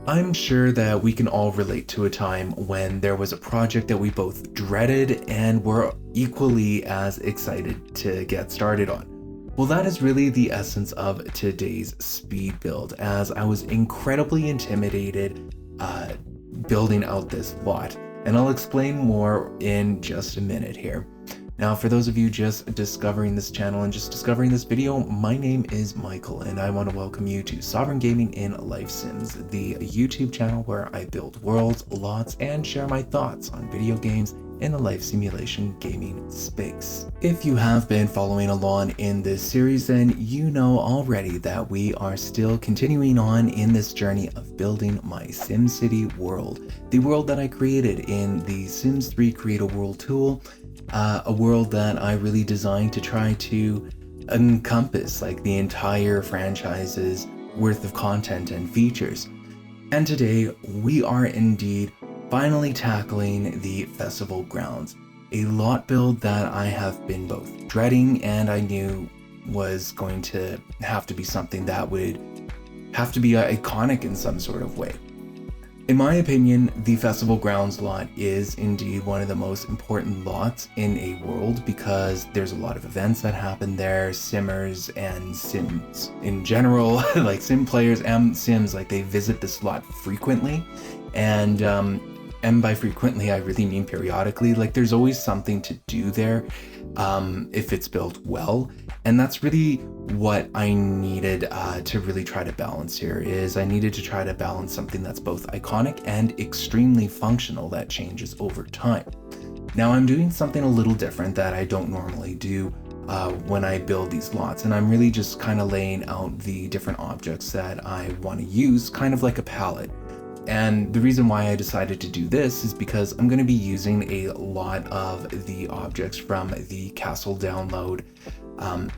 I'm sure that we can all relate to a time when there was a project that we both dreaded and were equally as excited to get started on. Well, that is really the essence of today's speed build, as I was incredibly intimidated building out this lot, and I'll explain more in just a minute here. Now, for those of you just discovering this channel and just discovering this video, my name is Michael, and I want to welcome you to Sovereign Gaming in Life Sims, the YouTube channel where I build worlds, lots, and share my thoughts on video games in the life simulation gaming space. If you have been following along in this series, then you know already that we are still continuing on in this journey of building my SimCity world, the world that I created in the Sims 3 Create a World tool. A world that I really designed to try to encompass like the entire franchise's worth of content and features. And today we are indeed finally tackling the festival grounds, a lot build that I have been both dreading and I knew was going to have to be something that would have to be iconic in some sort of way. In my opinion, the Festival Grounds lot is indeed one of the most important lots in a world because there's a lot of events that happen there, simmers and sims in general, like sim players and sims, like they visit this lot frequently. And by frequently, I really mean periodically. Like there's always something to do there if it's built well. And that's really what I needed to really try to balance here is I needed to try to balance something that's both iconic and extremely functional that changes over time. Now I'm doing something a little different that I don't normally do when I build these lots, and I'm really just kind of laying out the different objects that I want to use, kind of like a palette. And the reason why I decided to do this is because I'm going to be using a lot of the objects from the castle download.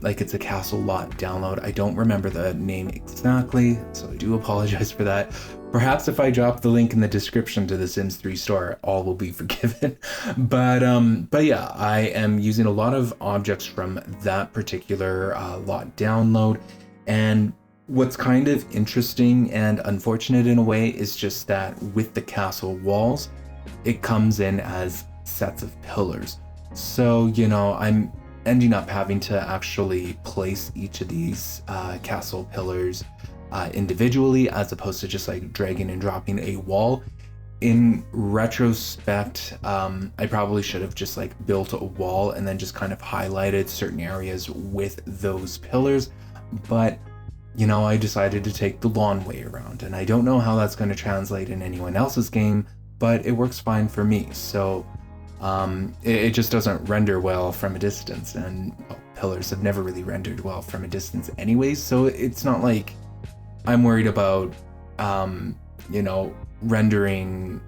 Like it's a castle lot download. I don't remember the name exactly, so I do apologize for that. Perhaps if I drop the link in the description to the Sims 3 store, all will be forgiven. But yeah, I am using a lot of objects from that particular lot download. And what's kind of interesting and unfortunate in a way is just that with the castle walls, it comes in as sets of pillars. So, you know, I'm ending up having to actually place each of these castle pillars individually as opposed to just like dragging and dropping a wall. In retrospect, I probably should have just like built a wall and then just kind of highlighted certain areas with those pillars. But you know, I decided to take the long way around, and I don't know how that's going to translate in anyone else's game, but it works fine for me. So it just doesn't render well from a distance, and pillars have never really rendered well from a distance anyways, so it's not like I'm worried about you know, rendering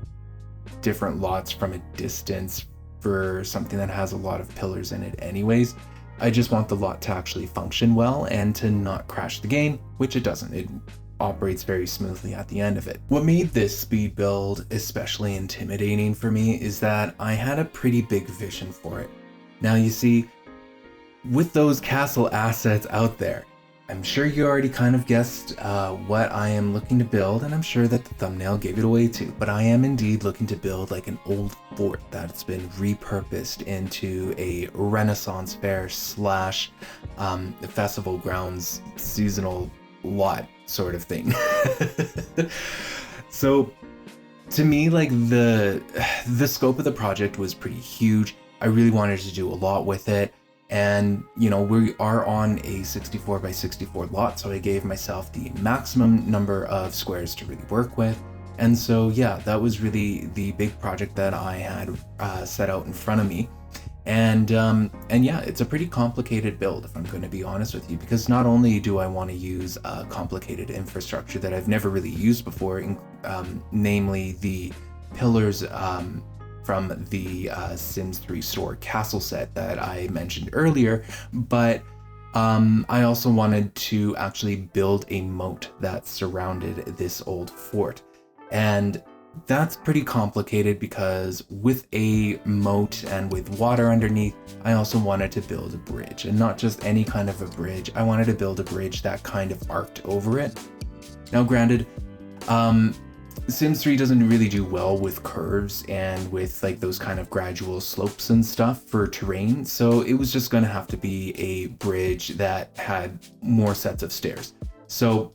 different lots from a distance for something that has a lot of pillars in it anyways. I just want the lot to actually function well and to not crash the game, which it doesn't. It operates very smoothly at the end of it. What made this speed build especially intimidating for me is that I had a pretty big vision for it. Now you see, with those castle assets out there, I'm sure you already kind of guessed what I am looking to build, and I'm sure that the thumbnail gave it away too, but I am indeed looking to build like an old fort that's been repurposed into a Renaissance fair slash festival grounds seasonal lot sort of thing. So to me, like the scope of the project was pretty huge. I really wanted to do a lot with it. And, you know, we are on a 64 by 64 lot, so I gave myself the maximum number of squares to really work with. And so, yeah, that was really the big project that I had set out in front of me. And yeah, it's a pretty complicated build, if I'm going to be honest with you, because not only do I want to use a complicated infrastructure that I've never really used before, namely the pillars from the Sims 3 store castle set that I mentioned earlier, but I also wanted to actually build a moat that surrounded this old fort. And that's pretty complicated because with a moat and with water underneath, I also wanted to build a bridge, and not just any kind of a bridge. I wanted to build a bridge that kind of arced over it. Now granted, Sims 3 doesn't really do well with curves and with like those kind of gradual slopes and stuff for terrain, so it was just gonna have to be a bridge that had more sets of stairs. So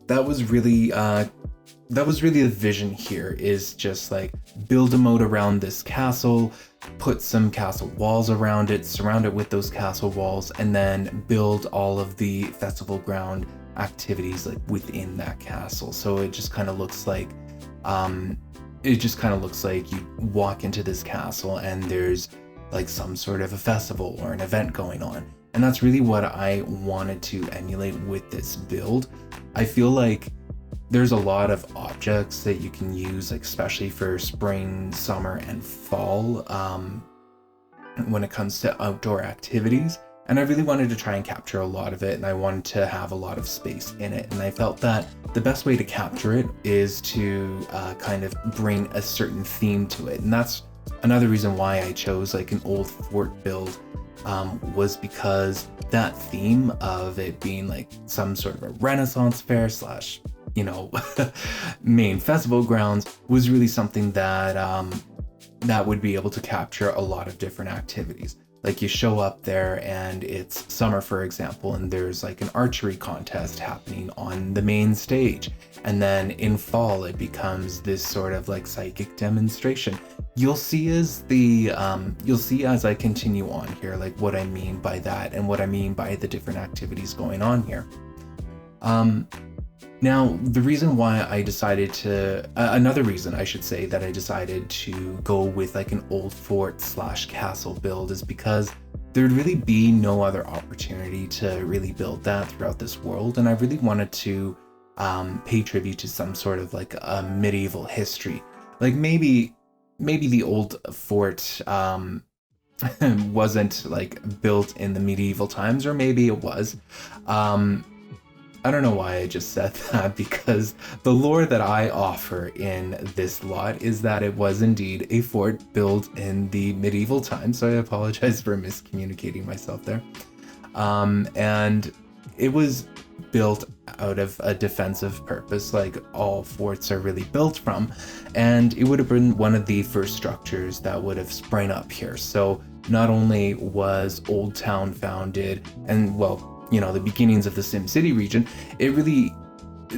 that was really the vision here, is just like build a moat around this castle, put some castle walls around it, surround it with those castle walls, and then build all of the festival ground activities like within that castle. So it just kind of looks like you walk into this castle and there's like some sort of a festival or an event going on. And that's really what I wanted to emulate with this build. I feel like there's a lot of objects that you can use, like especially for spring, summer, and fall when it comes to outdoor activities. And I really wanted to try and capture a lot of it, and I wanted to have a lot of space in it. And I felt that the best way to capture it is to kind of bring a certain theme to it. And that's another reason why I chose like an old fort build, was because that theme of it being like some sort of a Renaissance fair slash, you know, main festival grounds was really something that that would be able to capture a lot of different activities. Like you show up there and it's summer, for example, and there's like an archery contest happening on the main stage. And then in fall, it becomes this sort of like psychic demonstration. You'll see as I continue on here, like what I mean by that and what I mean by the different activities going on here. Now, the reason why I decided to, another reason I should say that I decided to go with like an old fort slash castle build is because there'd really be no other opportunity to really build that throughout this world. And I really wanted to pay tribute to some sort of like a medieval history. Like maybe the old fort wasn't like built in the medieval times, or maybe it was. I don't know why I just said that, because the lore that I offer in this lot is that it was indeed a fort built in the medieval times, so I apologize for miscommunicating myself there. And it was built out of a defensive purpose, like all forts are really built from, and it would have been one of the first structures that would have sprung up here. So not only was Old Town founded, and well, you know, the beginnings of the SimCity region, it really,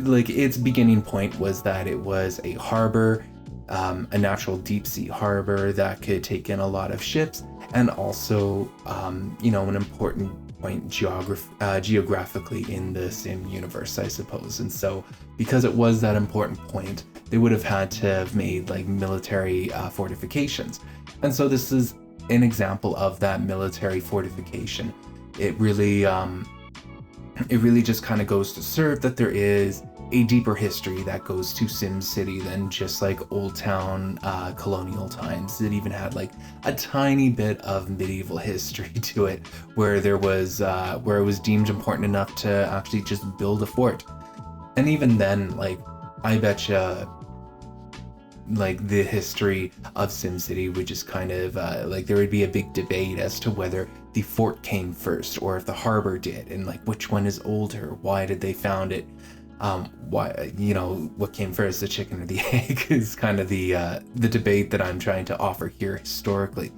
like, its beginning point was that it was a harbor, a natural deep sea harbor that could take in a lot of ships, and also, you know, an important point geographically in the Sim universe, I suppose. And so, because it was that important point, they would have had to have made like military fortifications. And so this is an example of that military fortification. It really just kind of goes to serve that there is a deeper history that goes to SimCity than just like Old Town colonial times. It even had like a tiny bit of medieval history to it, where there was where it was deemed important enough to actually just build a fort. And even then, like, I betcha like the history of SimCity would just kind of like there would be a big debate as to whether the fort came first or if the harbor did, and like which one is older, why did they found it, why, you know, what came first, the chicken or the egg, is kind of the debate that I'm trying to offer here historically.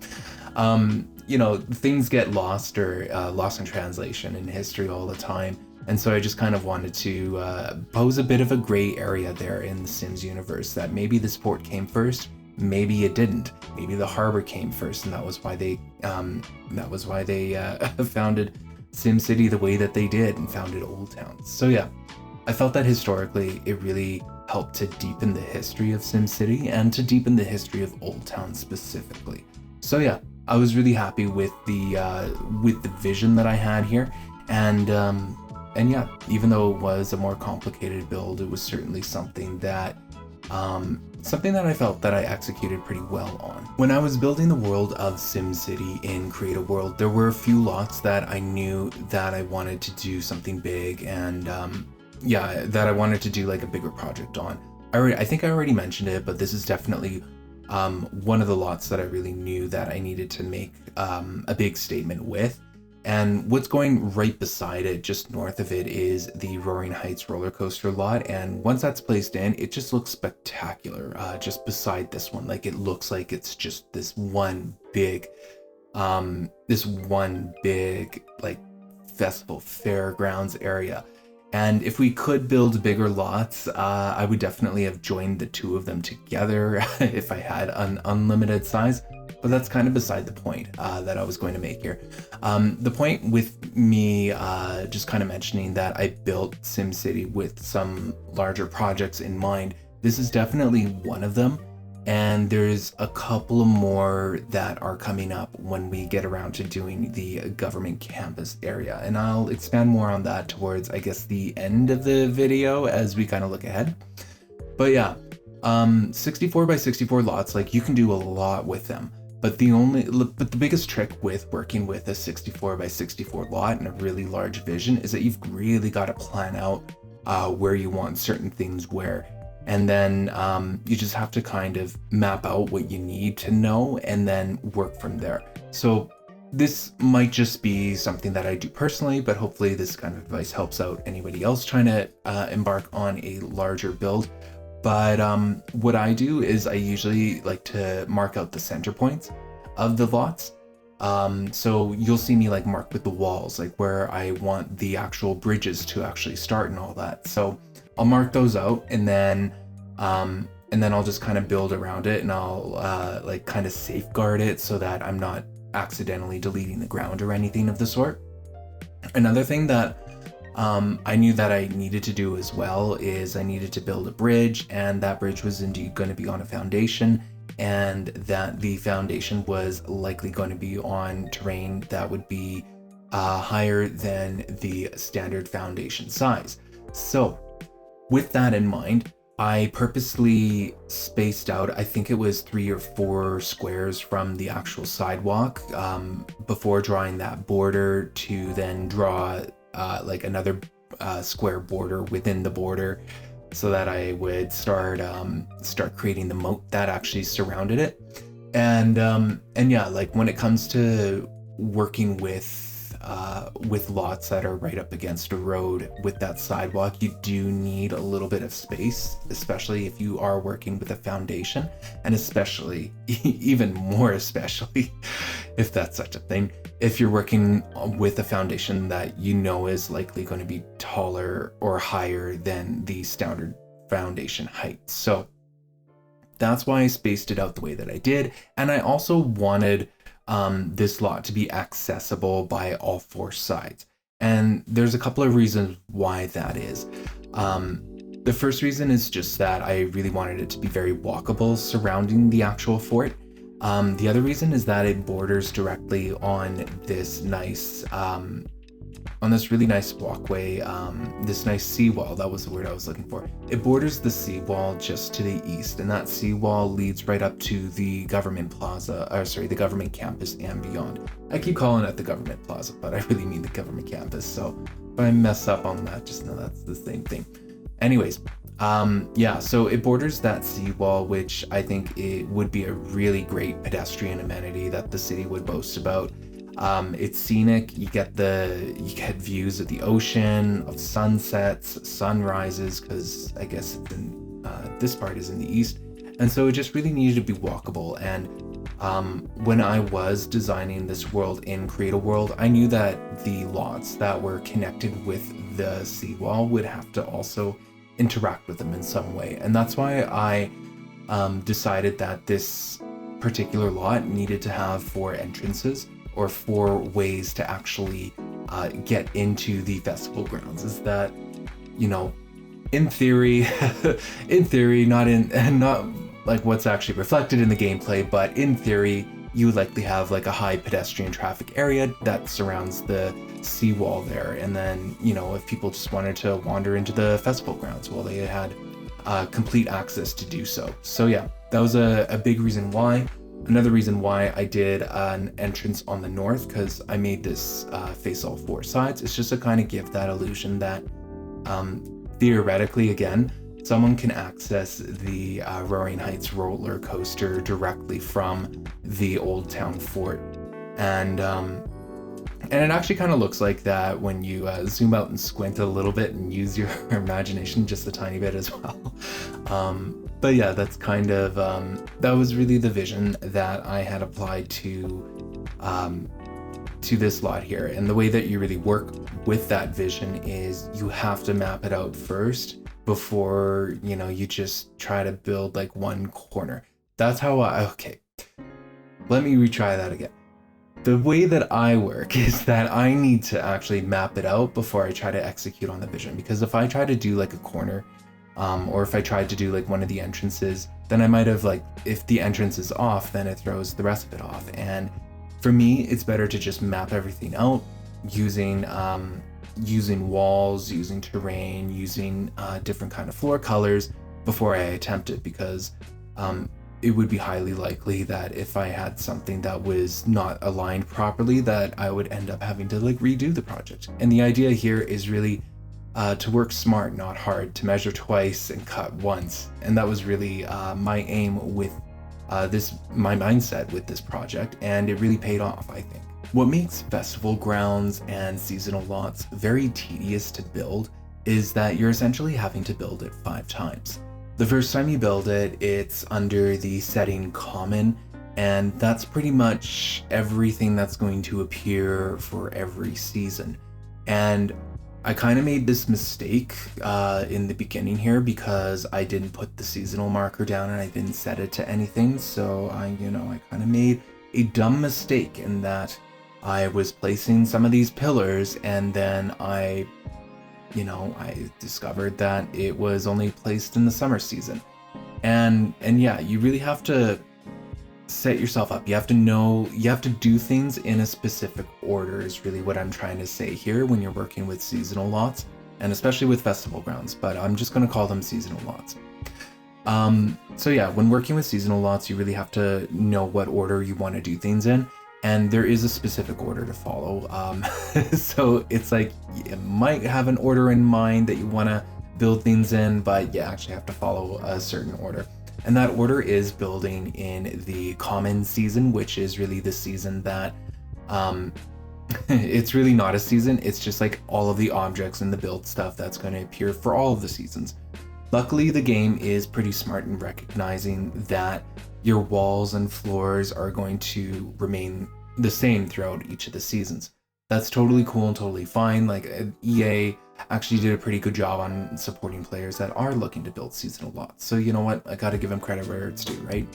You know, things get lost or lost in translation in history all the time. And so I just kind of wanted to pose a bit of a gray area there in the Sims universe, that maybe this port came first, maybe it didn't. Maybe the harbor came first, and that was why they founded SimCity the way that they did and founded Old Town. So yeah, I felt that historically it really helped to deepen the history of SimCity and to deepen the history of Old Town specifically. So yeah, I was really happy with the vision that I had here, and yeah, even though it was a more complicated build, it was certainly something that I felt that I executed pretty well on. When I was building the world of SimCity in Create a World, there were a few lots that I knew that I wanted to do something big, and yeah, that I wanted to do like a bigger project on. I think I already mentioned it, but this is definitely one of the lots that I really knew that I needed to make a big statement with. And what's going right beside it, just north of it, is the Roaring Heights roller coaster lot. And once that's placed in, it just looks spectacular. Just beside this one, like it looks like it's just this one big like festival fairgrounds area. And if we could build bigger lots, I would definitely have joined the two of them together if I had an unlimited size. But that's kind of beside the point that I was going to make here. The point with me just kind of mentioning that I built SimCity with some larger projects in mind, this is definitely one of them. And there's a couple more that are coming up when we get around to doing the government campus area. And I'll expand more on that towards, I guess, the end of the video as we kind of look ahead. But yeah, 64 by 64 lots, like you can do a lot with them. But the biggest trick with working with a 64 by 64 lot and a really large vision is that you've really got to plan out where you want certain things where. And then you just have to kind of map out what you need to know and then work from there. So this might just be something that I do personally, but hopefully this kind of advice helps out anybody else trying to embark on a larger build. But what I do is I usually like to mark out the center points of the lots. So you'll see me like mark with the walls, like where I want the actual bridges to actually start and all that. So I'll mark those out and then I'll just kind of build around it, and I'll like kind of safeguard it so that I'm not accidentally deleting the ground or anything of the sort. Another thing that I knew that I needed to do as well is I needed to build a bridge, and that bridge was indeed going to be on a foundation, and that the foundation was likely going to be on terrain that would be higher than the standard foundation size. So with that in mind, I purposely spaced out, I think it was 3 or 4 squares from the actual sidewalk before drawing that border, to then draw like another square border within the border, so that I would start creating the moat that actually surrounded it. And yeah, like when it comes to working with lots that are right up against a road with that sidewalk, you do need a little bit of space, especially if you are working with a foundation, and especially, even more especially, if that's such a thing, if you're working with a foundation that you know is likely going to be taller or higher than the standard foundation height. So that's why I spaced it out the way that I did. And I also wanted this lot to be accessible by all 4 sides. And there's a couple of reasons why that is. The first reason is just that I really wanted it to be very walkable surrounding the actual fort. The other reason is that it borders directly on this nice, on this really nice walkway, this nice seawall. That was the word I was looking for. It borders the seawall just to the east, and that seawall leads right up to the government plaza, the government campus and beyond. I keep calling it the government plaza, but I really mean the government campus. So if I mess up on that, just know that's the same thing. Anyways, yeah, so it borders that seawall, which I think it would be a really great pedestrian amenity that the city would boast about. It's scenic. You get views of the ocean, of sunsets, sunrises, because I guess this part is in the east, and so it just really needed to be walkable. And when I was designing this world in Create a World, I knew that the lots that were connected with the seawall would have to also interact with them in some way, and that's why I decided that this particular lot needed to have 4 entrances, or 4 ways to actually get into the festival grounds. Is that, you know, in theory, not like what's actually reflected in the gameplay, but in theory, you would likely have like a high pedestrian traffic area that surrounds the seawall there. And then, you know, if people just wanted to wander into the festival grounds, well, they had complete access to do so. So yeah, that was a big reason why. Another reason why I did an entrance on the north, because I made this face all 4 sides, is just to kind of give that illusion that theoretically, again, someone can access the Roaring Heights roller coaster directly from the Old Town Fort. And And it actually kind of looks like that when you zoom out and squint a little bit and use your imagination just a tiny bit as well. But yeah, that's kind of, that was really the vision that I had applied to this lot here. And the way that you really work with that vision is you have to map it out first before, you know, you just try to build like one corner. That's how okay, let me retry that again. The way that I work is that I need to actually map it out before I try to execute on the vision. Because if I try to do like a corner, or if I tried to do like one of the entrances, then I might have like, if the entrance is off, then it throws the rest of it off. And for me, it's better to just map everything out using walls, using terrain, using different kind of floor colors before I attempt it, because it would be highly likely that if I had something that was not aligned properly, that I would end up having to like redo the project. And the idea here is really to work smart, not hard, to measure twice and cut once. And that was really my aim with my mindset with this project, and it really paid off, I think. What makes festival grounds and seasonal lots very tedious to build is that you're essentially having to build it 5 times. The first time you build it, it's under the setting common, and that's pretty much everything that's going to appear for every season. And I kind of made this mistake in the beginning here because I didn't put the seasonal marker down and I didn't set it to anything. So I kind of made a dumb mistake in that I was placing some of these pillars, and then I discovered that it was only placed in the summer season. And yeah, you really have to set yourself up. You have to do things in a specific order is really what I'm trying to say here when you're working with seasonal lots, and especially with festival grounds, but I'm just going to call them seasonal lots. So yeah, when working with seasonal lots, you really have to know what order you want to do things in. And there is a specific order to follow. So it's like, you might have an order in mind that you want to build things in, but you actually have to follow a certain order. And that order is building in the common season, which is really the season that, it's really not a season. It's just like all of the objects and the build stuff that's going to appear for all of the seasons. Luckily, the game is pretty smart in recognizing that your walls and floors are going to remain the same throughout each of the seasons. That's totally cool and totally fine. Like EA actually did a pretty good job on supporting players that are looking to build seasonal lots. So you know what? I gotta give them credit where it's due, right?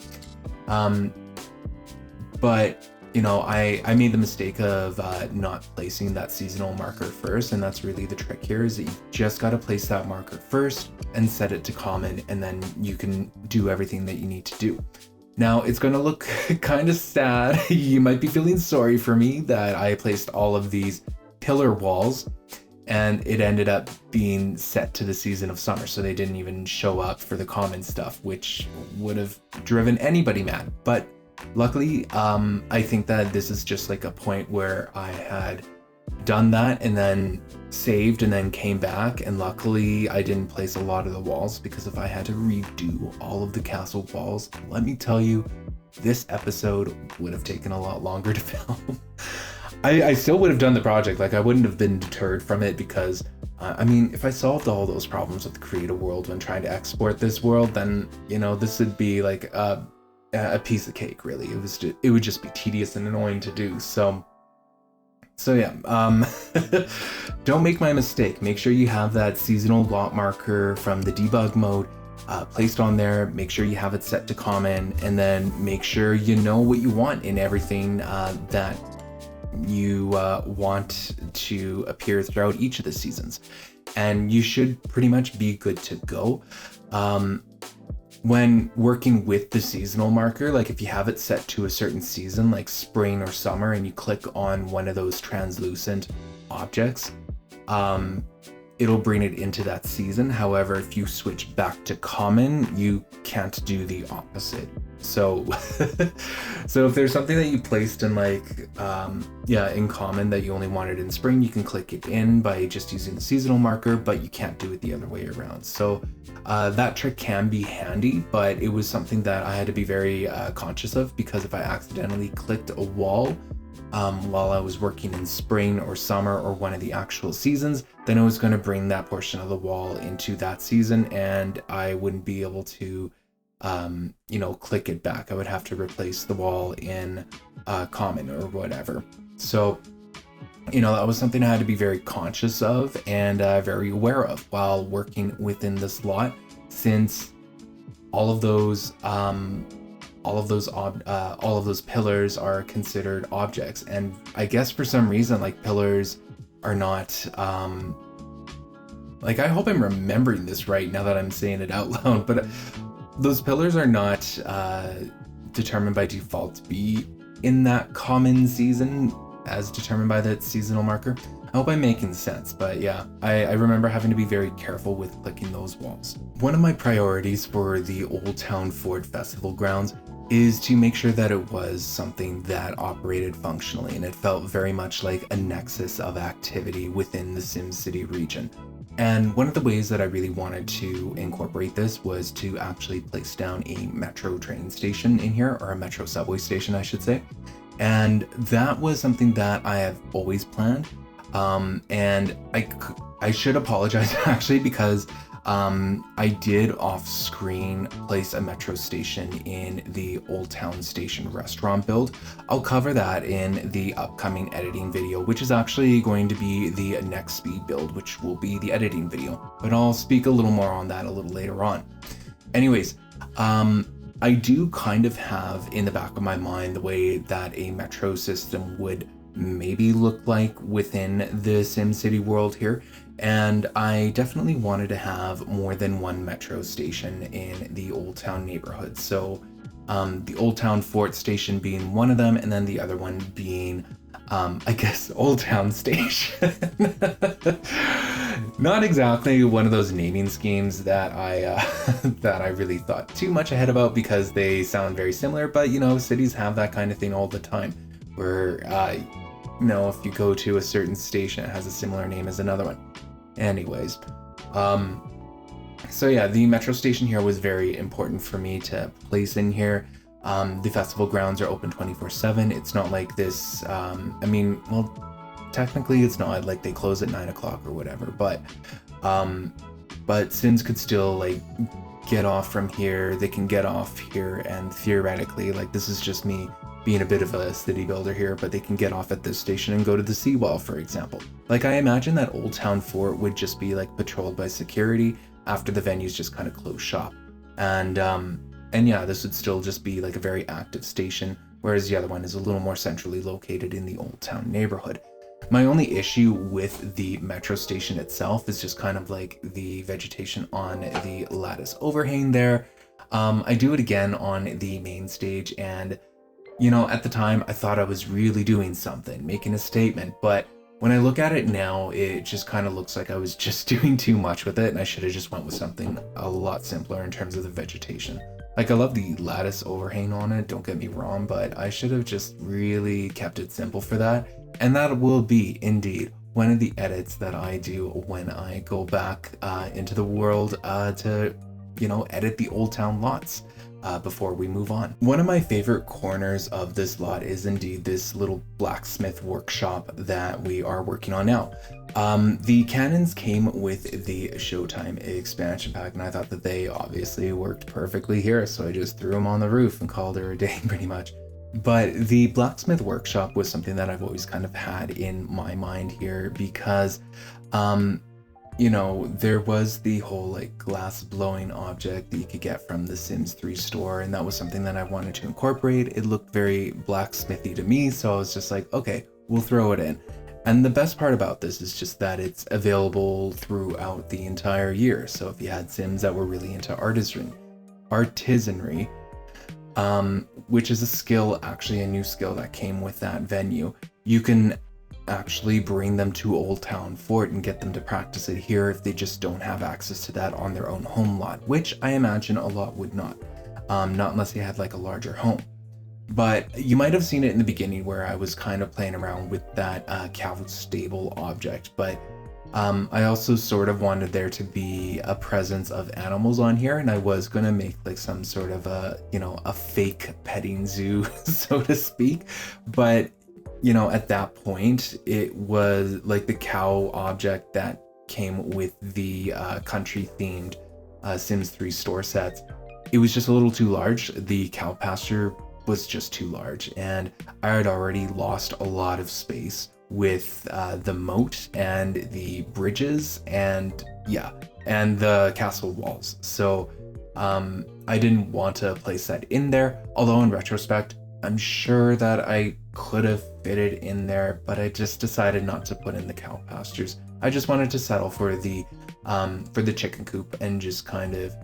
But you know, I made the mistake of not placing that seasonal marker first, and that's really the trick here, is that you just gotta place that marker first and set it to common, and then you can do everything that you need to do. Now, it's going to look kind of sad. You might be feeling sorry for me that I placed all of these pillar walls and it ended up being set to the season of summer. So they didn't even show up for the common stuff, which would have driven anybody mad. But luckily, I think that this is just like a point where I had done that and then saved and then came back, and luckily I didn't place a lot of the walls, because if I had to redo all of the castle walls, let me tell you, this episode would have taken a lot longer to film. I still would have done the project, like I wouldn't have been deterred from it, because I mean, if I solved all those problems with the creative world when trying to export this world, then you know, this would be like a piece of cake, really. It would just be tedious and annoying to do. So yeah, don't make my mistake. Make sure you have that seasonal lot marker from the debug mode placed on there. Make sure you have it set to common, and then make sure you know what you want in everything that you want to appear throughout each of the seasons. And you should pretty much be good to go. When working with the seasonal marker, like if you have it set to a certain season, like spring or summer, and you click on one of those translucent objects, it'll bring it into that season. However, if you switch back to common, you can't do the opposite. So, so if there's something that you placed in in common that you only wanted in spring, you can click it in by just using the seasonal marker, but you can't do it the other way around. So that trick can be handy, but it was something that I had to be very conscious of, because if I accidentally clicked a wall while I was working in spring or summer or one of the actual seasons, then I was going to bring that portion of the wall into that season, and I wouldn't be able to click it back. I would have to replace the wall in common or whatever. So that was something I had to be very conscious of and very aware of while working within this lot, since all of those pillars are considered objects. And I guess for some reason, like, pillars are not I hope I'm remembering this right now that I'm saying it out loud, but those pillars are not determined by default to be in that common season as determined by that seasonal marker. I hope I'm making sense, but yeah, I remember having to be very careful with clicking those walls. One of my priorities for the Old Town Fort Festival grounds is to make sure that it was something that operated functionally, and it felt very much like a nexus of activity within the SimCity region. And one of the ways that I really wanted to incorporate this was to actually place down a metro train station in here, or a metro subway station, I should say. And that was something that I have always planned. And I should apologize actually, because I did off screen place a metro station in the Old Town Station restaurant build. I'll cover that in the upcoming editing video, which is actually going to be the next speed build, which will be the editing video, but I'll speak a little more on that a little later on. Anyways, I do kind of have in the back of my mind the way that a metro system would maybe look like within the SimCity world here, and I definitely wanted to have more than one metro station in the Old Town neighborhood. So the Old Town Fort station being one of them, and then the other one being I guess Old Town Station. Not exactly one of those naming schemes that I really thought too much ahead about, because they sound very similar, but cities have that kind of thing all the time, where if you go to a certain station, it has a similar name as another one. Anyways, so yeah, the metro station here was very important for me to place in here. The festival grounds are open 24/7. It's not like this, technically it's not like they close at 9 o'clock or whatever, but Sims could still get off from here. They can get off here, and theoretically, this is just me being a bit of a city builder here, but they can get off at this station and go to the seawall, for example. I imagine that Old Town Fort would just be patrolled by security after the venues just kind of close shop. And yeah, this would still just be a very active station, whereas the other one is a little more centrally located in the Old Town neighborhood. My only issue with the metro station itself is just kind of the vegetation on the lattice overhang there. I do it again on the main stage, and at the time I thought I was really doing something, making a statement, but when I look at it now, it just kind of looks like I was just doing too much with it, and I should have just went with something a lot simpler in terms of the vegetation. I love the lattice overhang on it, don't get me wrong, but I should have just really kept it simple for that. And that will be, indeed, one of the edits that I do when I go back into the world to, edit the Old Town lots before we move on. One of my favorite corners of this lot is indeed this little blacksmith workshop that we are working on now. The cannons came with the Showtime expansion pack, and I thought that they obviously worked perfectly here, so I just threw them on the roof and called her a day pretty much. But the blacksmith workshop was something that I've always kind of had in my mind here, because there was the whole glass blowing object that you could get from the Sims 3 store, and that was something that I wanted to incorporate. It looked very blacksmithy to me, so I was just okay, we'll throw it in. And the best part about this is just that it's available throughout the entire year. So if you had Sims that were really into artisanry, which is a skill, actually a new skill that came with that venue, you can actually bring them to Old Town Fort and get them to practice it here if they just don't have access to that on their own home lot, which I imagine a lot would not unless they had a larger home. But you might have seen it in the beginning where I was kind of playing around with that cow stable object, but I also sort of wanted there to be a presence of animals on here, and I was going to make some sort of a fake petting zoo, so to speak. But at that point, it was like the cow object that came with the country themed Sims 3 store sets. It was just a little too large. The cow pasture was just too large, and I had already lost a lot of space with the moat and the bridges and the castle walls. So I didn't want to place that in there, although in retrospect, I'm sure that I could have fit it in there, but I just decided not to put in the cow pastures. I just wanted to settle for the chicken coop and just kind of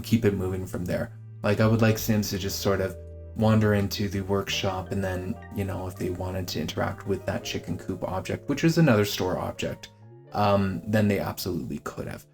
keep it moving from there. Like, I would like Sims to just sort of wander into the workshop, and then, if they wanted to interact with that chicken coop object, which is another store object, then they absolutely could have.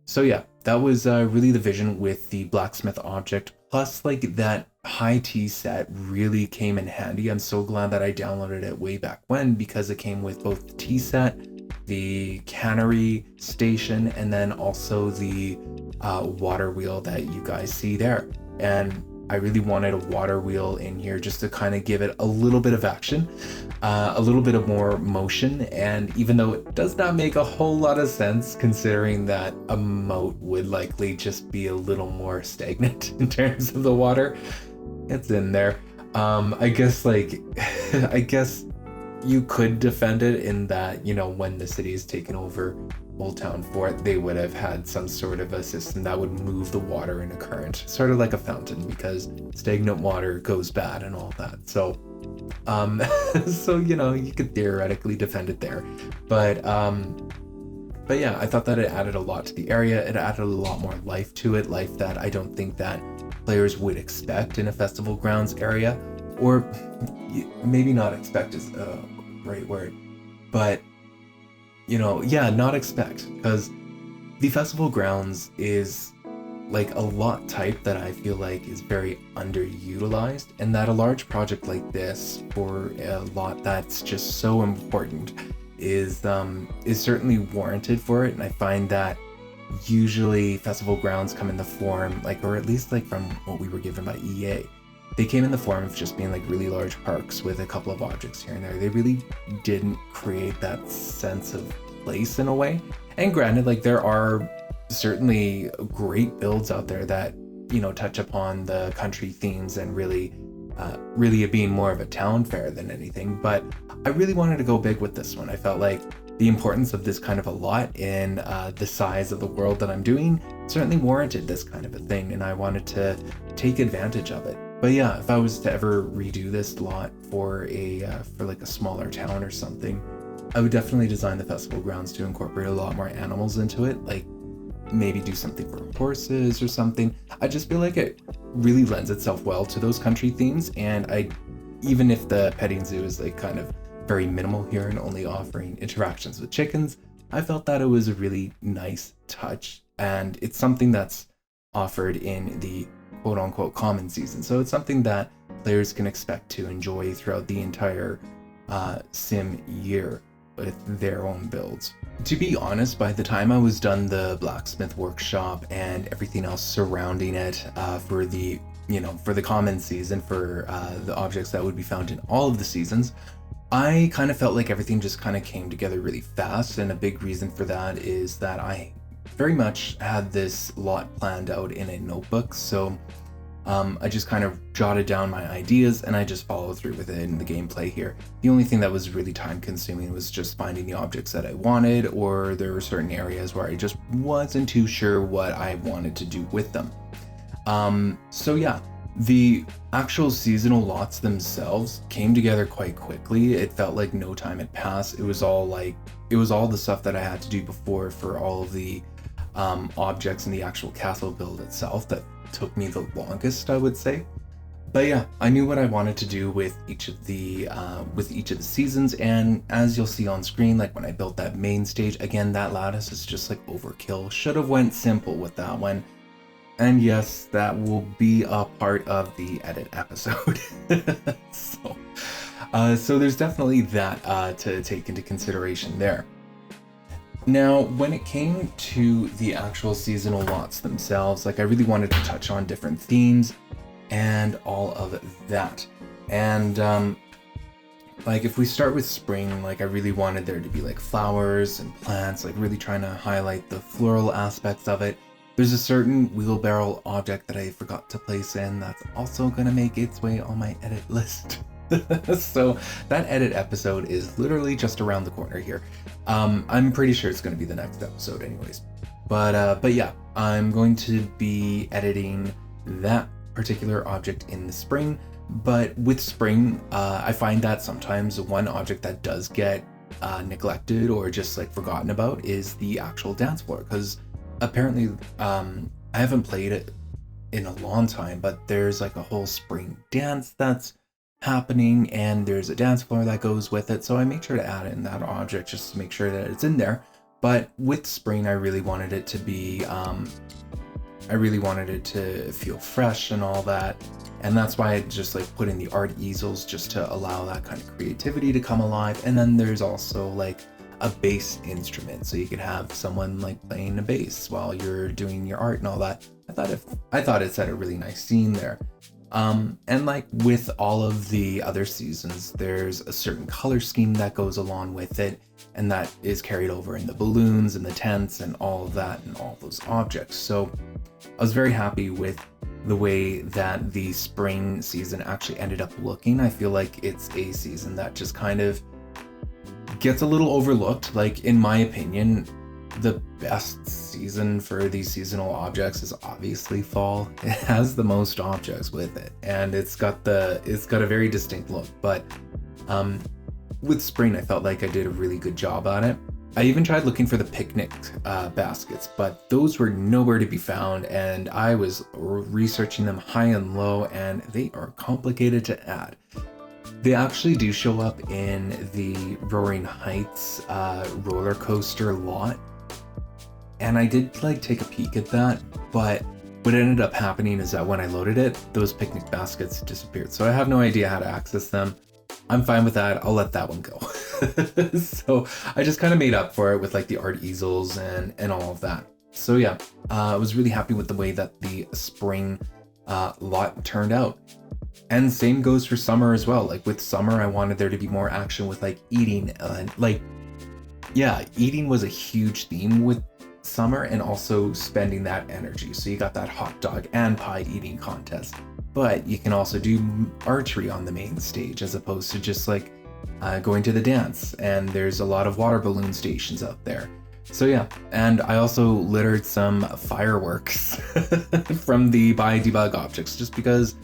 So yeah, that was really the vision with the blacksmith object. Plus, like, that high tea set really came in handy. I'm so glad that I downloaded it way back when, because it came with both the tea set, the cannery station, and then also the water wheel that you guys see there. And I really wanted a water wheel in here just to kind of give it a little bit of action, a little bit of more motion. And even though it does not make a whole lot of sense, considering that a moat would likely just be a little more stagnant in terms of the water, it's in there. I guess you could defend it in that, when the city is taken over Old Town Fort, they would have had some sort of a system that would move the water in a current, sort of like a fountain, because stagnant water goes bad and all that. So, you could theoretically defend it there, but yeah, I thought that it added a lot to the area. It added a lot more life to it, life that I don't think that players would expect in a festival grounds area, or maybe not expect is the right word, but not expect, because the festival grounds is like a lot type that I feel like is very underutilized, and that a large project like this for a lot that's just so important is certainly warranted for it. And I find that usually festival grounds come in the form, like, or at least like from what we were given by EA, they came in the form of just being like really large parks with a couple of objects here and there. They really didn't create that sense of place in a way. And granted, like, there are certainly great builds out there that, touch upon the country themes and really it being more of a town fair than anything. But I really wanted to go big with this one. I felt like the importance of this kind of a lot in the size of the world that I'm doing certainly warranted this kind of a thing, and I wanted to take advantage of it. But yeah, if I was to ever redo this lot for like a smaller town or something, I would definitely design the festival grounds to incorporate a lot more animals into it, like maybe do something for horses or something. I just feel like it really lends itself well to those country themes, and even if the petting zoo is like kind of very minimal here and only offering interactions with chickens, I felt that it was a really nice touch, and it's something that's offered in the quote-unquote common season. So it's something that players can expect to enjoy throughout the entire sim year with their own builds. To be honest, by the time I was done the blacksmith workshop and everything else surrounding it for the common season, for the objects that would be found in all of the seasons, I kind of felt like everything just kind of came together really fast. And a big reason for that is that I very much had this lot planned out in a notebook. So I just kind of jotted down my ideas and I just followed through with it in the gameplay here. The only thing that was really time consuming was just finding the objects that I wanted, or there were certain areas where I just wasn't too sure what I wanted to do with them. So yeah, the actual seasonal lots themselves came together quite quickly. It felt like no time had passed. It was all the stuff that I had to do before for all of the objects in the actual castle build itself that took me the longest, I would say. But yeah, I knew what I wanted to do with each of the seasons, and as you'll see on screen, like when I built that main stage, again, that lattice is just like overkill. Should have went simple with that one. And yes, that will be a part of the edit episode. So there's definitely that to take into consideration there. Now, when it came to the actual seasonal lots themselves, like I really wanted to touch on different themes and all of that. And Like if we start with spring, like I really wanted there to be like flowers and plants, like really trying to highlight the floral aspects of it. There's a certain wheelbarrow object that I forgot to place in that's also gonna make its way on my edit list. So that edit episode is literally just around the corner here. I'm pretty sure it's gonna be the next episode anyways. But yeah, I'm going to be editing that particular object in the spring. But with spring, I find that sometimes one object that does get neglected or just like forgotten about is the actual dance floor, because apparently I haven't played it in a long time, but there's like a whole spring dance that's happening and there's a dance floor that goes with it. So I make sure to add in that object just to make sure that it's in there. But with spring, I really wanted it to be, I really wanted it to feel fresh and all that. And that's why I just like put in the art easels just to allow that kind of creativity to come alive. And then there's also like a bass instrument, so you could have someone like playing a bass while you're doing your art and all that. I thought it set a really nice scene there. And like with all of the other seasons, there's a certain color scheme that goes along with it, and that is carried over in the balloons and the tents and all of that and all those objects. So I was very happy with the way that the spring season actually ended up looking. I feel like it's a season that just kind of gets a little overlooked. Like in my opinion, the best season for these seasonal objects is obviously fall. It has the most objects with it, and it's got a very distinct look. But with spring, I felt like I did a really good job on it. I even tried looking for the picnic baskets, but those were nowhere to be found, and I was researching them high and low, and they are complicated to add. They actually do show up in the Roaring Heights roller coaster lot, and I did like take a peek at that, but what ended up happening is that when I loaded it, those picnic baskets disappeared, so I have no idea how to access them. I'm fine with that. I'll let that one go. So I just kind of made up for it with like the art easels and all of that. So yeah, I was really happy with the way that the spring lot turned out. And same goes for summer as well. Like with summer, I wanted there to be more action with like eating and like, yeah, eating was a huge theme with summer, and also spending that energy. So you got that hot dog and pie eating contest. But you can also do archery on the main stage as opposed to just like going to the dance. And there's a lot of water balloon stations out there. So yeah, and I also littered some fireworks from the buy debug objects just because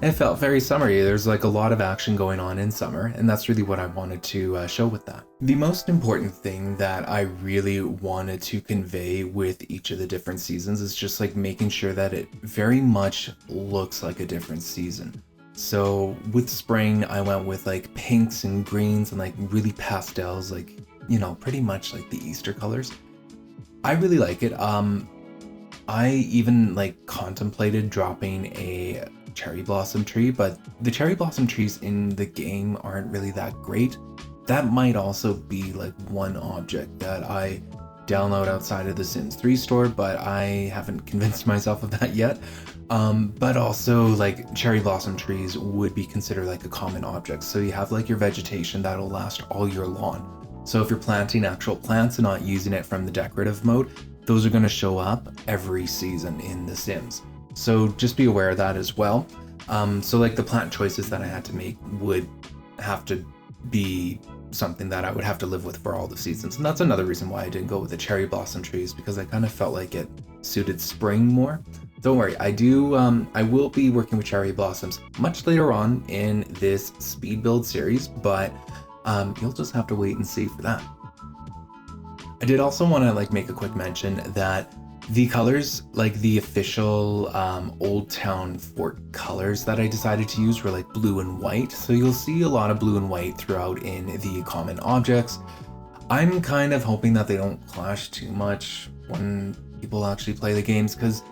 it felt very summery. There's like a lot of action going on in summer, and that's really what I wanted to show with that. The most important thing that I really wanted to convey with each of the different seasons is just like making sure that it very much looks like a different season. So with spring, I went with like pinks and greens and like really pastels, like, you know, pretty much like the Easter colors. I really like it. I even like contemplated dropping a cherry blossom tree, but the cherry blossom trees in the game aren't really that great. That might also be like one object that I download outside of the Sims 3 store, but I haven't convinced myself of that yet. But also like cherry blossom trees would be considered like a common object. So you have like your vegetation that'll last all year long. So if you're planting actual plants and not using it from the decorative mode, those are going to show up every season in The Sims. So just be aware of that as well. So like the plant choices that I had to make would have to be something that I would have to live with for all the seasons. And that's another reason why I didn't go with the cherry blossom trees, because I kind of felt like it suited spring more. Don't worry, I will be working with cherry blossoms much later on in this speed build series, but you'll just have to wait and see for that. I did also want to like make a quick mention that the colors, like the official Old Town Fort colors that I decided to use were like blue and white. So you'll see a lot of blue and white throughout in the common objects. I'm kind of hoping that they don't clash too much when people actually play the games, because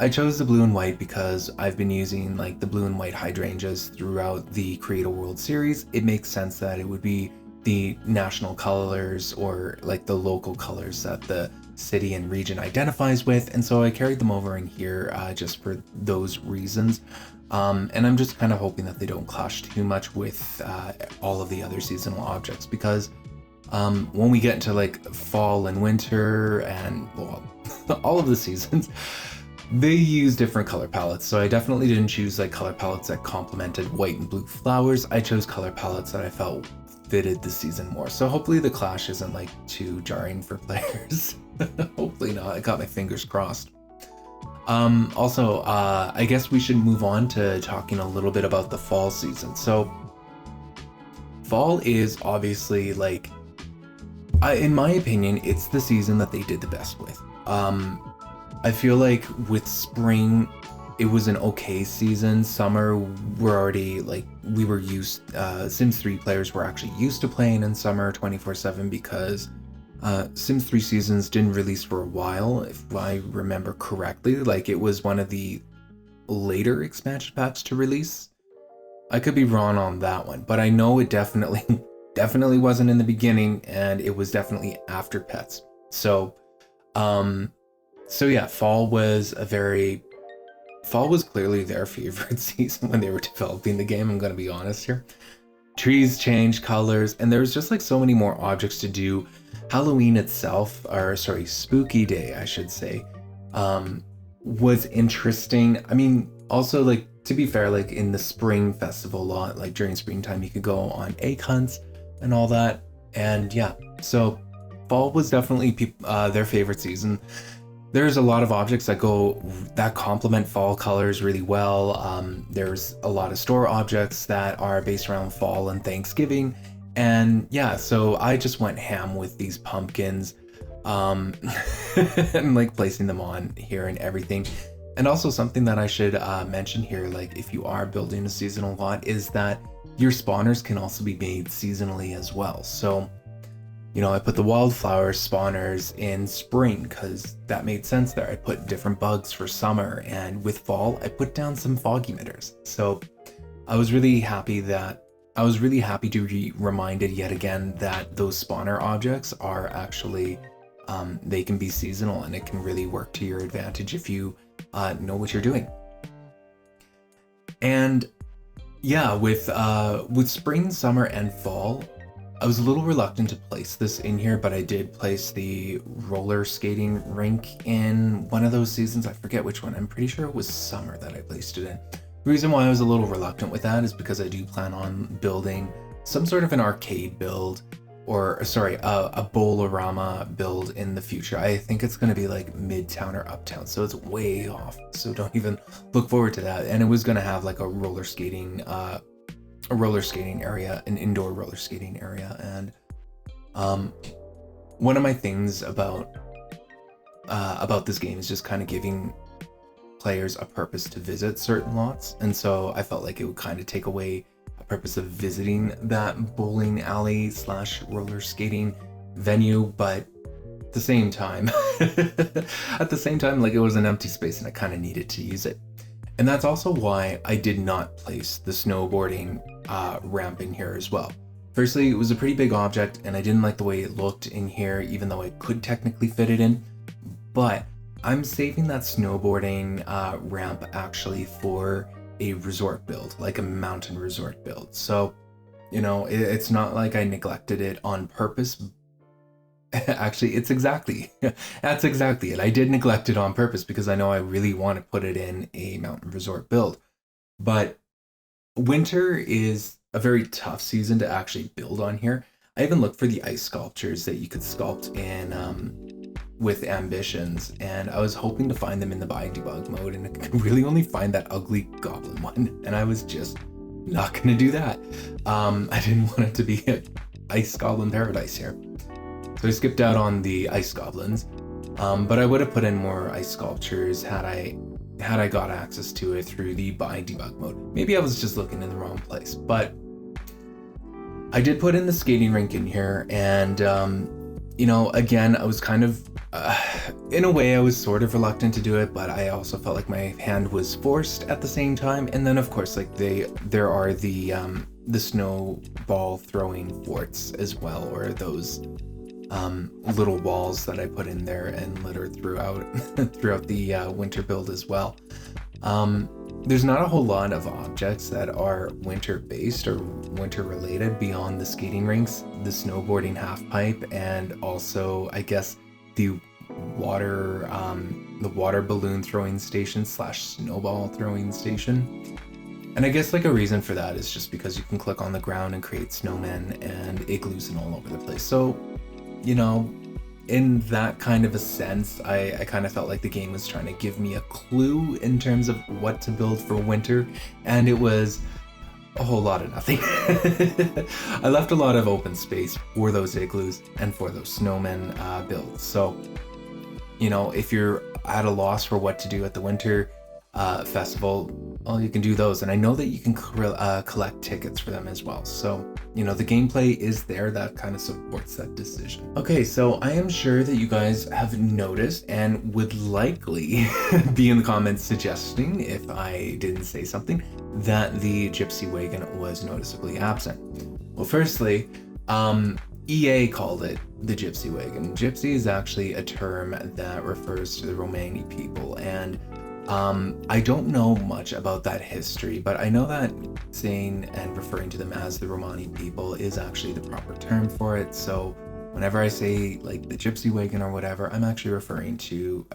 I chose the blue and white because I've been using like the blue and white hydrangeas throughout the Create a World series. It makes sense that it would be the national colors or like the local colors that the city and region identifies with, and so I carried them over in here just for those reasons. And I'm just kind of hoping that they don't clash too much with all of the other seasonal objects, because when we get into like fall and winter and, well, all of the seasons, they use different color palettes. So I definitely didn't choose like color palettes that complemented white and blue flowers. I chose color palettes that I felt fitted the season more. So hopefully the clash isn't like too jarring for players. Hopefully not. I got my fingers crossed. Also, I guess we should move on to talking a little bit about the fall season. So fall is obviously like, in my opinion, it's the season that they did the best with. I feel like with spring, it was an okay season. Summer, we're already like, we were used, Sims 3 players were actually used to playing in summer 24/7 because Sims 3 seasons didn't release for a while, if I remember correctly. Like, it was one of the later expansion packs to release. I could be wrong on that one, but I know it definitely wasn't in the beginning, and it was definitely after pets. So yeah, fall was clearly their favorite season when they were developing the game. I'm gonna be honest here. Trees changed colors, and there was just like so many more objects to do. Halloween itself, or sorry, Spooky Day, I should say, was interesting. I mean, also, like, to be fair, like in the spring festival lot, like during springtime, you could go on egg hunts and all that. And yeah, so fall was definitely their favorite season. There's a lot of objects that complement fall colors really well. There's a lot of store objects that are based around fall and Thanksgiving. And yeah, so I just went ham with these pumpkins, and like placing them on here and everything. And also something that I should mention here, like if you are building a seasonal lot, is that your spawners can also be made seasonally as well. So, you know, I put the wildflower spawners in spring because that made sense there. I put different bugs for summer, and with fall, I put down some fog emitters. So I was really happy to be reminded yet again that those spawner objects are actually, they can be seasonal, and it can really work to your advantage if you know what you're doing. And yeah, with spring, summer, and fall, I was a little reluctant to place this in here, but I did place the roller skating rink in one of those seasons. I forget which one. I'm pretty sure it was summer that I placed it in. The reason why I was a little reluctant with that is because I do plan on building some sort of an arcade build, or sorry, a Bowl-orama build in the future. I think it's going to be like Midtown or Uptown, so it's way off. So don't even look forward to that. And it was going to have like a roller skating area, an indoor roller skating area. And one of my things about this game is just kind of giving players a purpose to visit certain lots, and so I felt like it would kind of take away a purpose of visiting that bowling alley / roller skating venue. But at the same time, like, it was an empty space and I kind of needed to use it. And that's also why I did not place the snowboarding ramp in here as well. Firstly, it was a pretty big object and I didn't like the way it looked in here, even though I could technically fit it in. But I'm saving that snowboarding ramp actually for a resort build, like a mountain resort build. So, you know, it's not like I neglected it on purpose. Actually, that's exactly it. I did neglect it on purpose because I know I really want to put it in a mountain resort build. But winter is a very tough season to actually build on here. I even looked for the ice sculptures that you could sculpt in with ambitions, and I was hoping to find them in the buy debug mode, and I could really only find that ugly goblin one, and I was just not gonna do that. I didn't want it to be an ice goblin paradise here, so I skipped out on the ice goblins. But I would have put in more ice sculptures had I got access to it through the buy debug mode. Maybe I was just looking in the wrong place, but I did put in the skating rink in here, and you know, again, I was kind of in a way I was sort of reluctant to do it, but I also felt like my hand was forced at the same time. And then of course, like there are the snowball throwing forts as well, or those little walls that I put in there and litter throughout throughout the winter build as well. There's not a whole lot of objects that are winter based or winter related beyond the skating rinks, the snowboarding half pipe, and also I guess the water balloon throwing station / snowball throwing station. And I guess like a reason for that is just because you can click on the ground and create snowmen and igloos and all over the place. So, you know, in that kind of a sense, I kind of felt like the game was trying to give me a clue in terms of what to build for winter, and it was a whole lot of nothing. I left a lot of open space for those igloos and for those snowmen builds. So, you know, if you're at a loss for what to do at the winter festival, well, you can do those, and I know that you can collect tickets for them as well. So, you know, the gameplay is there that kind of supports that decision. Okay, so I am sure that you guys have noticed and would likely be in the comments suggesting, if I didn't say something, that the Gypsy Wagon was noticeably absent. Well, firstly, EA called it the Gypsy Wagon. Gypsy is actually a term that refers to the Romani people, and I don't know much about that history, but I know that saying and referring to them as the Romani people is actually the proper term for it. So whenever I say like the Gypsy Wagon or whatever, I'm actually referring to,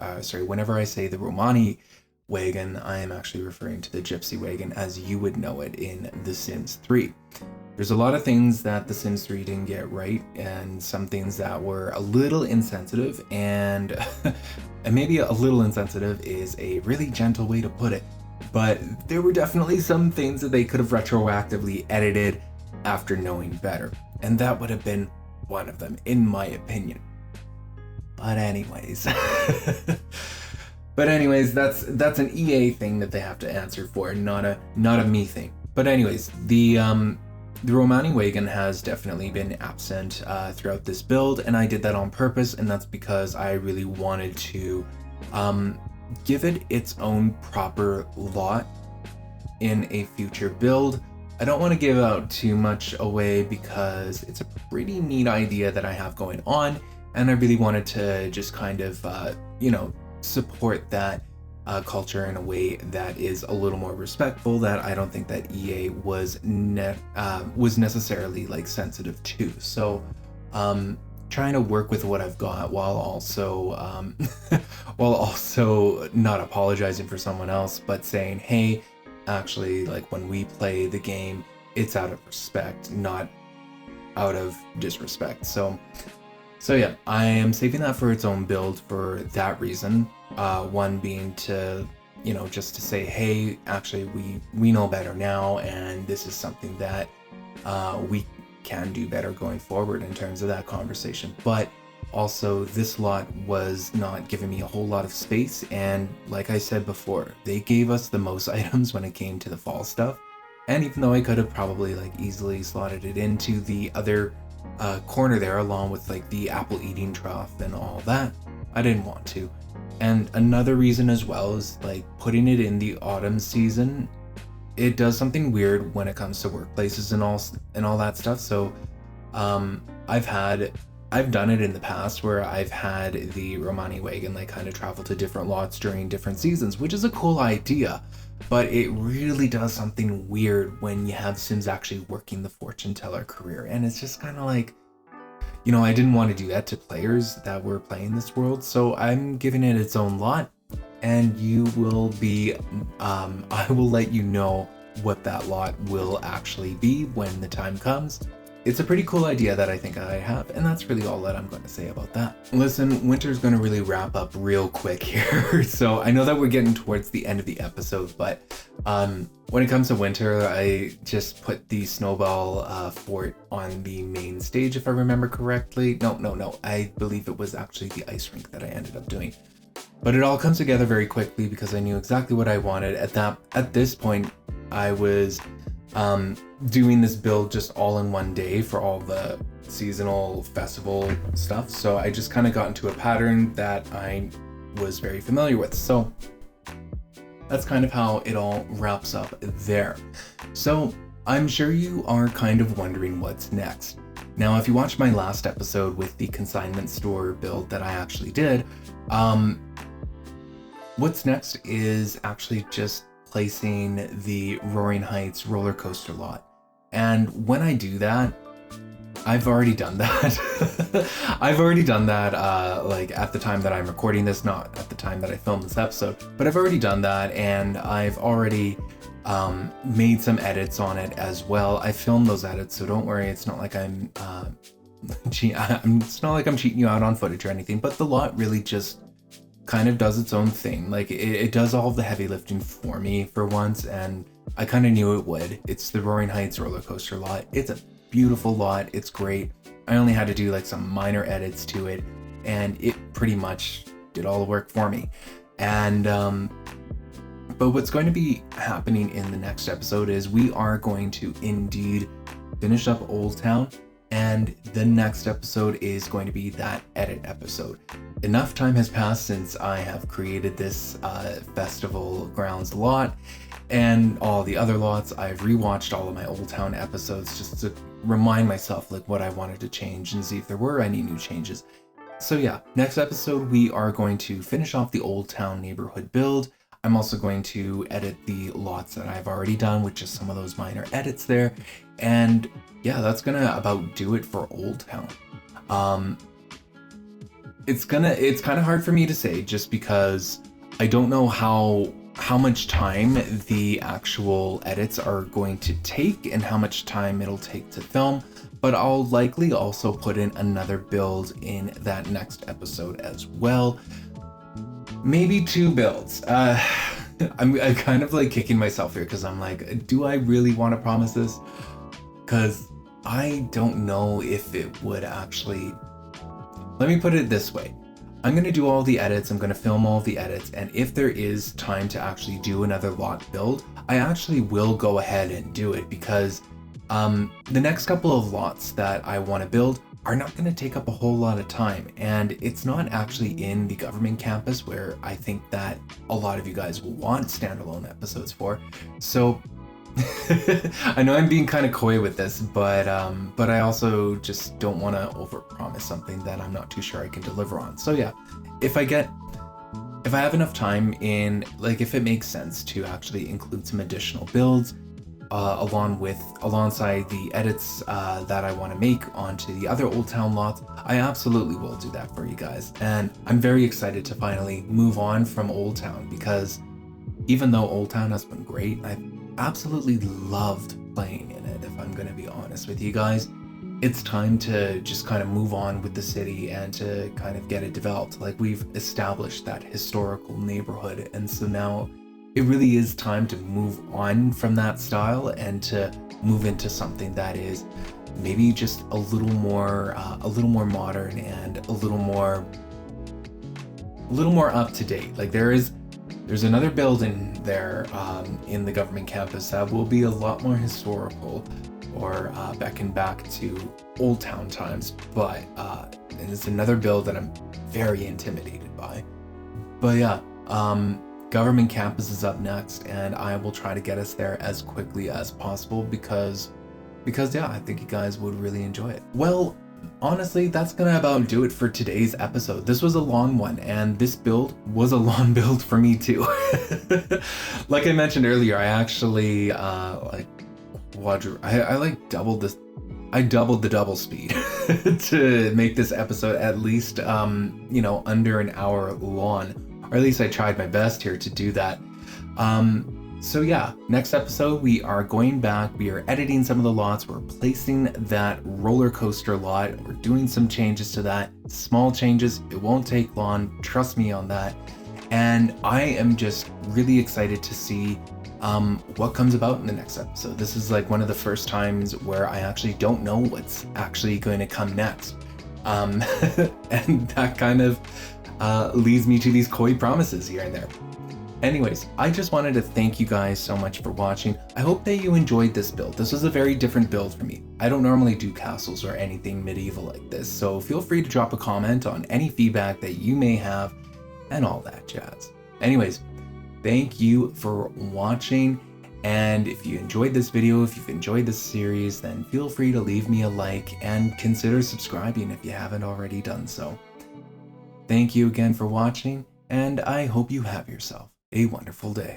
whenever I say the Romani wagon, I am actually referring to the Gypsy Wagon as you would know it in The Sims 3. There's a lot of things that The Sims 3 didn't get right, and some things that were a little insensitive, and and maybe a little insensitive is a really gentle way to put it, but there were definitely some things that they could have retroactively edited after knowing better, and that would have been one of them, in my opinion. But anyways, that's an EA thing that they have to answer for, not a me thing. But anyways, the Romani wagon has definitely been absent throughout this build, and I did that on purpose, and that's because I really wanted to give it its own proper lot in a future build. I don't want to give out too much away because it's a pretty neat idea that I have going on, and I really wanted to just kind of, support that culture in a way that is a little more respectful, that I don't think that EA was necessarily like sensitive to. So trying to work with what I've got while also not apologizing for someone else, but saying, hey, actually, like when we play the game, it's out of respect, not out of disrespect. So yeah, I am saving that for its own build for that reason. One being to, just to say, hey, actually, we know better now, and this is something that we can do better going forward in terms of that conversation. But also, this lot was not giving me a whole lot of space, and like I said before, they gave us the most items when it came to the fall stuff. And even though I could have probably like easily slotted it into the other corner there, along with like the apple eating trough and all that, I didn't want to. And another reason as well is like putting it in the autumn season, it does something weird when it comes to workplaces and all that stuff. So I've done it in the past where I've had the Romani wagon like kind of travel to different lots during different seasons, which is a cool idea, but it really does something weird when you have Sims actually working the fortune teller career. And it's just kind of like, I didn't want to do that to players that were playing this world, so I'm giving it its own lot, and you will be, I will let you know what that lot will actually be when the time comes. It's a pretty cool idea that I think I have, and that's really all that I'm going to say about that. Listen, winter's going to really wrap up real quick here, so I know that we're getting towards the end of the episode, but when it comes to winter, I just put the snowball fort on the main stage, if I remember correctly. No, I believe it was actually the ice rink that I ended up doing. But it all comes together very quickly because I knew exactly what I wanted. At this point, I was doing this build just all in one day for all the seasonal festival stuff. So I just kind of got into a pattern that I was very familiar with. So that's kind of how it all wraps up there. So I'm sure you are kind of wondering what's next. Now, if you watched my last episode with the consignment store build that I actually did, what's next is actually just placing the Roaring Heights roller coaster lot. And when I do that, I've already done that. I've already done that, like at the time that I'm recording this, not at the time that I filmed this episode, but I've already done that, and I've already made some edits on it as well. I filmed those edits, so don't worry. It's not like I'm it's not like I'm cheating you out on footage or anything, but the lot really just kind of does its own thing. Like it does all of the heavy lifting for me for once, and I kind of knew it would. It's the Roaring Heights roller coaster lot. It's a beautiful lot. It's great. I only had to do like some minor edits to it, and it pretty much did all the work for me. And but what's going to be happening in the next episode is we are going to indeed finish up Old Town, and the next episode is going to be that edit episode. Enough time has passed since I have created this festival grounds lot and all the other lots. I've rewatched all of my Old Town episodes just to remind myself like what I wanted to change and see if there were any new changes. So yeah, next episode we are going to finish off the Old Town neighborhood build. I'm also going to edit the lots that I've already done with just some of those minor edits there. And yeah, that's gonna about do it for Old Town. It's kind of hard for me to say just because I don't know how much time the actual edits are going to take and how much time it'll take to film, but I'll likely also put in another build in that next episode as well. Maybe 2 builds. I'm kind of like kicking myself here because I'm like, do I really want to promise this? Because I don't know if it would actually. Let me put it this way. I'm going to do all the edits, I'm going to film all the edits, and if there is time to actually do another lot build, I actually will go ahead and do it, because the next couple of lots that I want to build are not going to take up a whole lot of time, and it's not actually in the government campus where I think that a lot of you guys will want standalone episodes for. So I know I'm being kind of coy with this, but I also just don't want to overpromise something that I'm not too sure I can deliver on. So yeah, if I have enough time in, like, if it makes sense to actually include some additional builds alongside the edits that I want to make onto the other Old Town lots, I absolutely will do that for you guys. And I'm very excited to finally move on from Old Town, because even though Old Town has been great, I've absolutely loved playing in it, if I'm going to be honest with you guys. It's time to just kind of move on with the city and to kind of get it developed. Like, we've established that historical neighborhood, and so now it really is time to move on from that style and to move into something that is maybe just a little more modern and a little more up to date. Like, there's another building there in the government campus that will be a lot more historical, or beckon back to Old Town times, but it's another build that I'm very intimidated by. But yeah, government campus is up next, and I will try to get us there as quickly as possible because yeah, I think you guys would really enjoy it. Well, honestly, that's gonna about do it for today's episode. This was a long one, and this build was a long build for me too. Like I mentioned earlier, I actually I doubled the double speed to make this episode at least under an hour long, or at least I tried my best here to do that. So yeah, next episode we are going back, we are editing some of the lots, we're placing that roller coaster lot, we're doing some changes to that, small changes, it won't take long, trust me on that. And I am just really excited to see what comes about in the next episode. This is like one of the first times where I actually don't know what's actually going to come next. And that kind of leads me to these coy promises here and there. Anyways, I just wanted to thank you guys so much for watching. I hope that you enjoyed this build. This was a very different build for me. I don't normally do castles or anything medieval like this, so feel free to drop a comment on any feedback that you may have and all that jazz. Anyways, thank you for watching, And if you enjoyed this video, if you've enjoyed this series, then feel free to leave me a like and consider subscribing if you haven't already done so. Thank you again for watching, and I hope you have yourself a wonderful day.